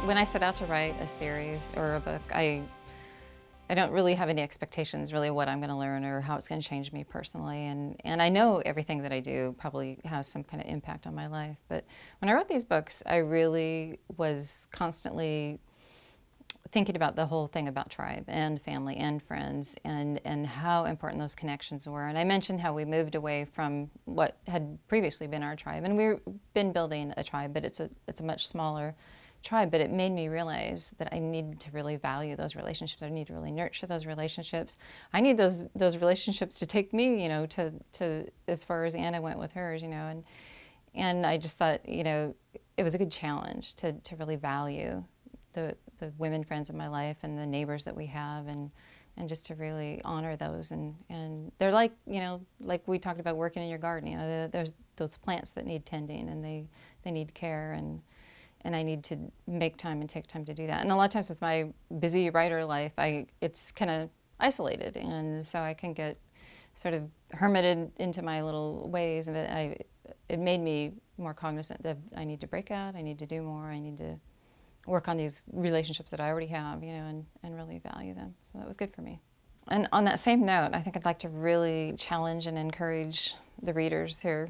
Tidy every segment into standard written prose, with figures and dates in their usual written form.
When I set out to write a series or a book, I don't really have any expectations really of what I'm going to learn or how it's going to change me personally. And I know everything that I do probably has some kind of impact on my life. But when I wrote these books, I really was constantly thinking about the whole thing about tribe and family and friends and how important those connections were. And I mentioned how we moved away from what had previously been our tribe. And we've been building a tribe, but it's a much smaller tribe. But it made me realize that I needed to really value those relationships. I need to really nurture those relationships. I need those relationships to take me, you know, to as far as Anna went with hers, you know. And I just thought, you know, it was a good challenge to really value the women friends in my life and the neighbors that we have, and just to really honor those. And they're like, you know, like we talked about working in your garden, you know, there's those plants that need tending and they need care, and I need to make time and take time to do that. And a lot of times with my busy writer life, it's kind of isolated, and so I can get sort of hermited into my little ways, but it made me more cognizant that I need to break out, I need to do more, I need to work on these relationships that I already have, you know, and really value them. So that was good for me. And on that same note, I think I'd like to really challenge and encourage the readers here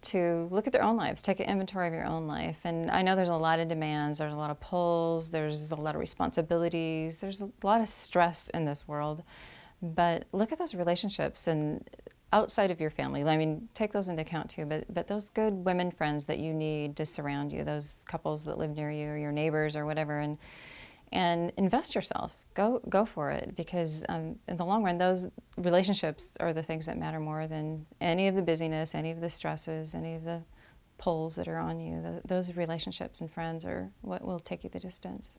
to look at their own lives, take an inventory of your own life. And I know there's a lot of demands, there's a lot of pulls, there's a lot of responsibilities, there's a lot of stress in this world. But look at those relationships and outside of your family. I mean, take those into account too, but those good women friends that you need to surround you, those couples that live near you or your neighbors or whatever, and invest yourself. Go for it, because in the long run, those relationships are the things that matter more than any of the busyness, any of the stresses, any of the pulls that are on you. Those relationships and friends are what will take you the distance.